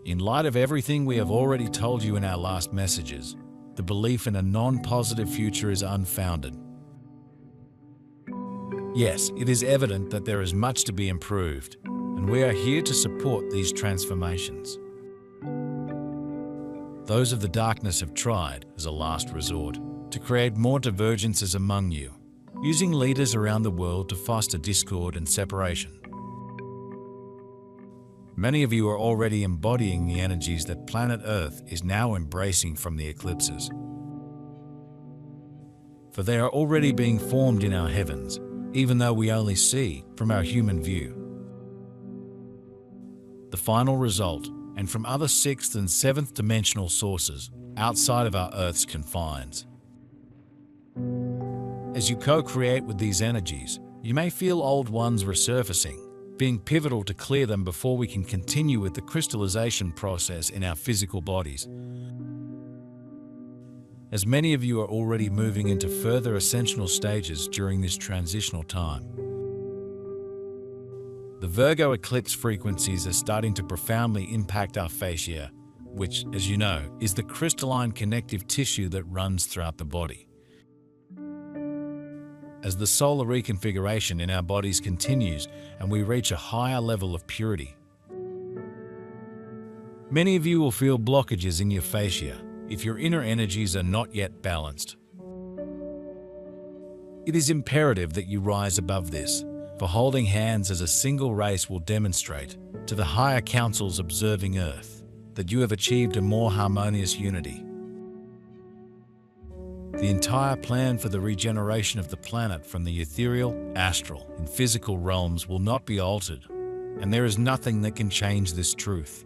In light of everything we have already told you in our last messages, the belief in a non-positive future is unfounded. Yes, it is evident that there is much to be improved, and we are here to support these transformations. Those of the darkness have tried, as a last resort, to create more divergences among you, using leaders around the world to foster discord and separation. Many of you are already embodying the energies that planet Earth is now embracing from the eclipses. For they are already being formed in our heavens, even though we only see from our human view. The final result, and from other sixth and seventh dimensional sources outside of our Earth's confines. As you co-create with these energies, you may feel old ones resurfacing, being pivotal to clear them before we can continue with the crystallization process in our physical bodies. As many of you are already moving into further ascensional stages during this transitional time. The Virgo eclipse frequencies are starting to profoundly impact our fascia, which, as you know, is the crystalline connective tissue that runs throughout the body. As the solar reconfiguration in our bodies continues and we reach a higher level of purity, many of you will feel blockages in your fascia if your inner energies are not yet balanced. It is imperative that you rise above this, for holding hands as a single race will demonstrate to the higher councils observing Earth that you have achieved a more harmonious unity. The entire plan for the regeneration of the planet from the ethereal, astral, and physical realms will not be altered, and there is nothing that can change this truth.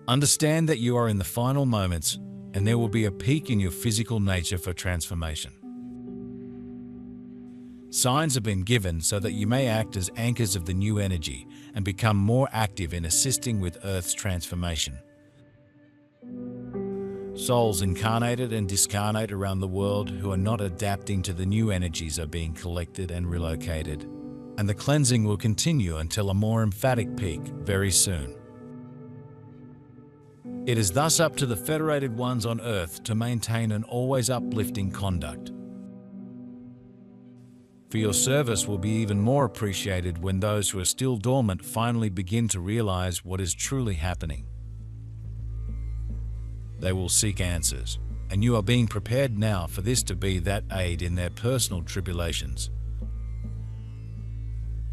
Understand that you are in the final moments, and there will be a peak in your physical nature for transformation. Signs have been given so that you may act as anchors of the new energy and become more active in assisting with Earth's transformation. Souls incarnated and discarnate around the world who are not adapting to the new energies are being collected and relocated, and the cleansing will continue until a more emphatic peak very soon. It is thus up to the federated ones on Earth to maintain an always uplifting conduct. For your service will be even more appreciated when those who are still dormant finally begin to realize what is truly happening. They will seek answers, and you are being prepared now for this to be that aid in their personal tribulations.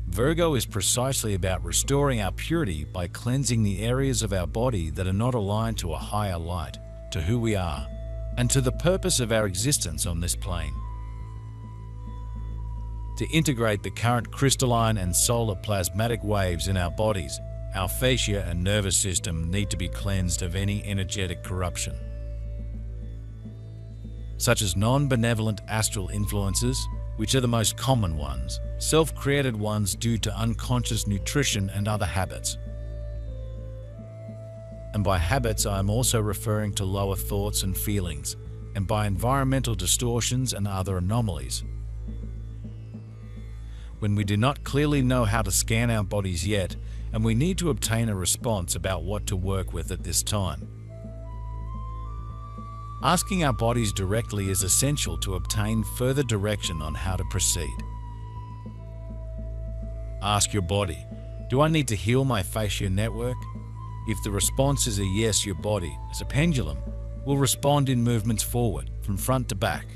Virgo is precisely about restoring our purity by cleansing the areas of our body that are not aligned to a higher light, to who we are, and to the purpose of our existence on this plane. To integrate the current crystalline and solar plasmatic waves in our bodies, our fascia and nervous system need to be cleansed of any energetic corruption, such as non-benevolent astral influences, which are the most common ones, self-created ones due to unconscious nutrition and other habits. And by habits, I am also referring to lower thoughts and feelings, and by environmental distortions and other anomalies. When we do not clearly know how to scan our bodies yet, and we need to obtain a response about what to work with at this time. Asking our bodies directly is essential to obtain further direction on how to proceed. Ask your body, do I need to heal my fascia network? If the response is a yes, your body, as a pendulum, will respond in movements forward, from front to back.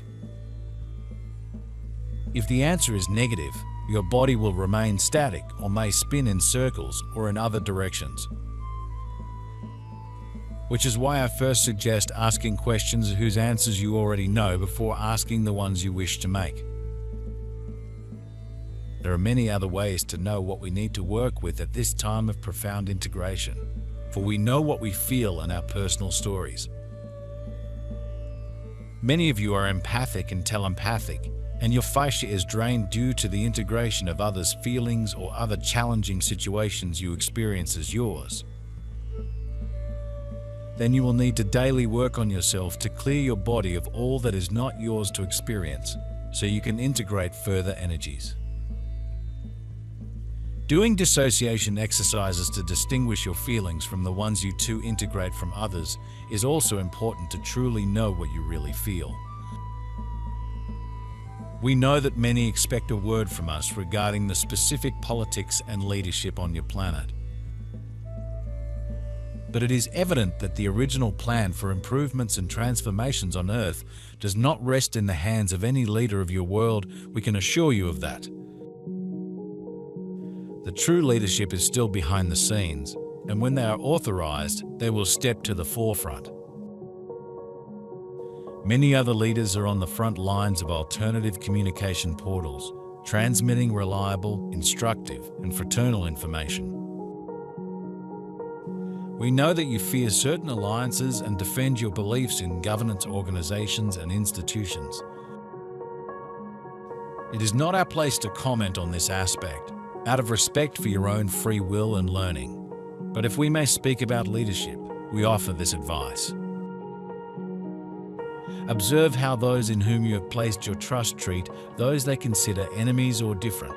If the answer is negative, your body will remain static or may spin in circles or in other directions. Which is why I first suggest asking questions whose answers you already know before asking the ones you wish to make. There are many other ways to know what we need to work with at this time of profound integration, for we know what we feel in our personal stories. Many of you are empathic and telepathic, and your fascia is drained due to the integration of others' feelings or other challenging situations you experience as yours. Then you will need to daily work on yourself to clear your body of all that is not yours to experience, so you can integrate further energies. Doing dissociation exercises to distinguish your feelings from the ones you too integrate from others is also important to truly know what you really feel. We know that many expect a word from us regarding the specific politics and leadership on your planet. But it is evident that the original plan for improvements and transformations on Earth does not rest in the hands of any leader of your world. We can assure you of that. The true leadership is still behind the scenes, and when they are authorized, they will step to the forefront. Many other leaders are on the front lines of alternative communication portals, transmitting reliable, instructive, and fraternal information. We know that you fear certain alliances and defend your beliefs in governance organizations and institutions. It is not our place to comment on this aspect, out of respect for your own free will and learning. But if we may speak about leadership, we offer this advice. Observe how those in whom you have placed your trust treat those they consider enemies or different.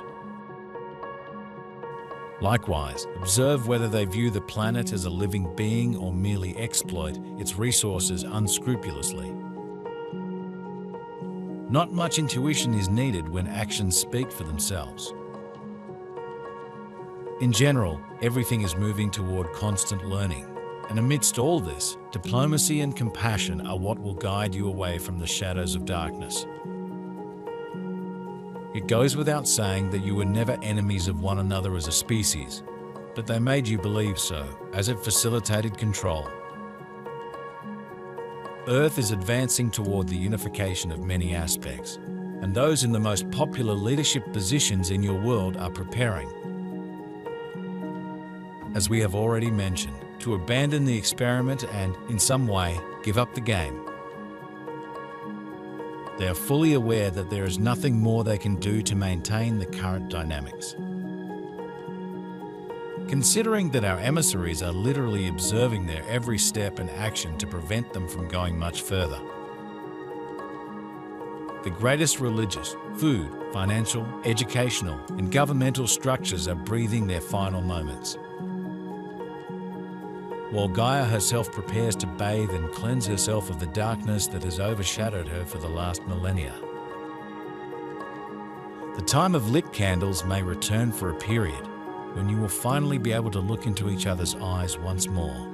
Likewise, observe whether they view the planet as a living being or merely exploit its resources unscrupulously. Not much intuition is needed when actions speak for themselves. In general, everything is moving toward constant learning, and amidst all this, diplomacy and compassion are what will guide you away from the shadows of darkness. It goes without saying that you were never enemies of one another as a species, but they made you believe so, as it facilitated control. Earth is advancing toward the unification of many aspects, and those in the most popular leadership positions in your world are preparing, as we have already mentioned, to abandon the experiment and, in some way, give up the game. They are fully aware that there is nothing more they can do to maintain the current dynamics. Considering that our emissaries are literally observing their every step and action to prevent them from going much further. The greatest religious, food, financial, educational, and governmental structures are breathing their final moments. While Gaia herself prepares to bathe and cleanse herself of the darkness that has overshadowed her for the last millennia. The time of lit candles may return for a period when you will finally be able to look into each other's eyes once more.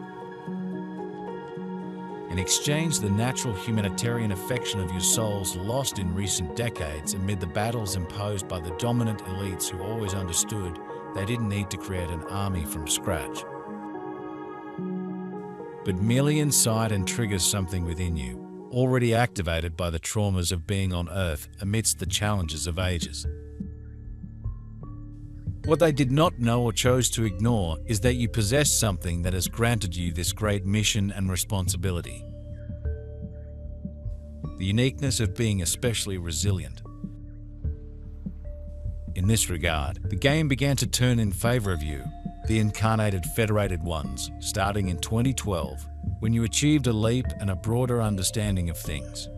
In exchange, the natural humanitarian affection of your souls lost in recent decades amid the battles imposed by the dominant elites who always understood they didn't need to create an army from scratch, but merely incite and trigger something within you, already activated by the traumas of being on Earth amidst the challenges of ages. What they did not know or chose to ignore is that you possess something that has granted you this great mission and responsibility. The uniqueness of being especially resilient. In this regard, the game began to turn in favor of you, the incarnated Federated Ones, starting in 2012, when you achieved a leap and a broader understanding of things.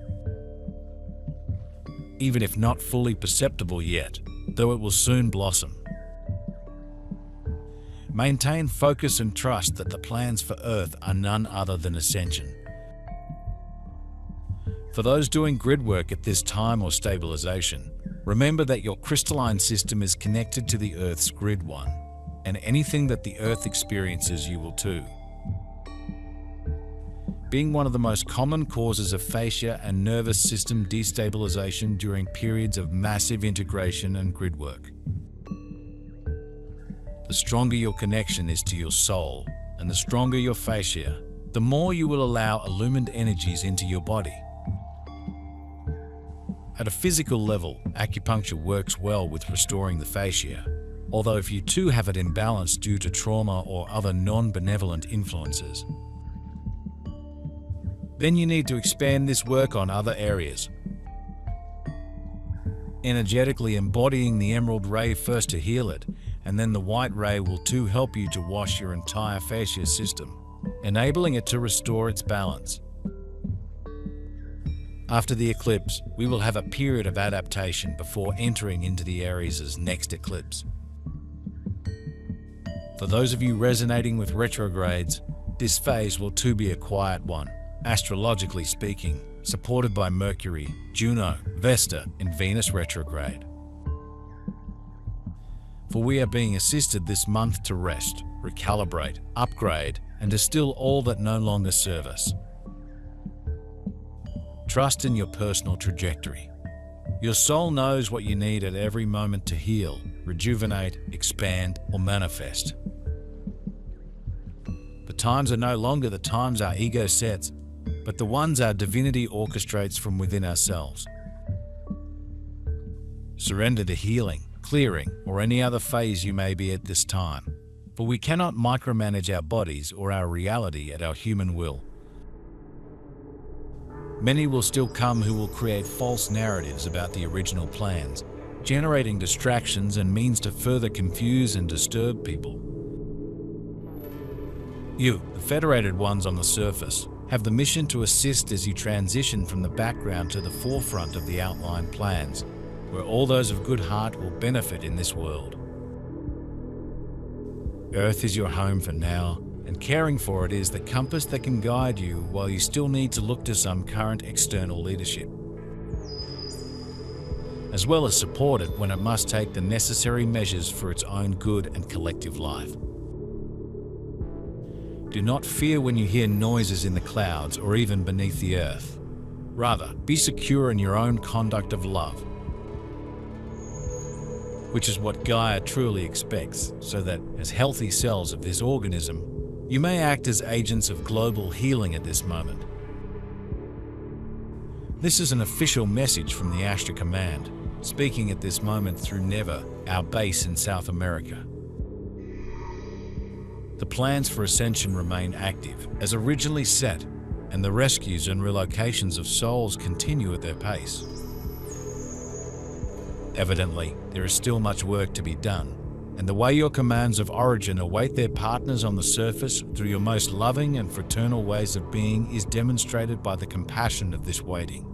Even if not fully perceptible yet, though it will soon blossom. Maintain focus and trust that the plans for Earth are none other than ascension. For those doing grid work at this time or stabilization, remember that your crystalline system is connected to the Earth's grid one, and anything that the Earth experiences you will too. Being one of the most common causes of fascia and nervous system destabilization during periods of massive integration and grid work. The stronger your connection is to your soul, and the stronger your fascia, the more you will allow illumined energies into your body. At a physical level, acupuncture works well with restoring the fascia, although if you too have it imbalanced due to trauma or other non-benevolent influences, then you need to expand this work on other areas. Energetically embodying the emerald ray first to heal it, and then the white ray will too help you to wash your entire fascia system, enabling it to restore its balance. After the eclipse, we will have a period of adaptation before entering into the Aries' next eclipse. For those of you resonating with retrogrades, this phase will too be a quiet one, astrologically speaking, supported by Mercury, Juno, Vesta, and Venus retrograde. For we are being assisted this month to rest, recalibrate, upgrade, and distill all that no longer serve us. Trust in your personal trajectory. Your soul knows what you need at every moment to heal, rejuvenate, expand, or manifest. The times are no longer the times our ego sets, but the ones our divinity orchestrates from within ourselves. Surrender to healing, clearing, or any other phase you may be at this time, for we cannot micromanage our bodies or our reality at our human will. Many will still come who will create false narratives about the original plans, generating distractions and means to further confuse and disturb people. You, the federated ones on the surface, have the mission to assist as you transition from the background to the forefront of the outlined plans, where all those of good heart will benefit in this world. Earth is your home for now, and caring for it is the compass that can guide you while you still need to look to some current external leadership, as well as support it when it must take the necessary measures for its own good and collective life. Do not fear when you hear noises in the clouds or even beneath the earth. Rather, be secure in your own conduct of love, which is what Gaia truly expects, so that, as healthy cells of this organism, you may act as agents of global healing at this moment. This is an official message from the Ashtar Command, speaking at this moment through Neva, our base in South America. The plans for ascension remain active, as originally set, and the rescues and relocations of souls continue at their pace. Evidently, there is still much work to be done, and the way your commands of origin await their partners on the surface through your most loving and fraternal ways of being is demonstrated by the compassion of this waiting.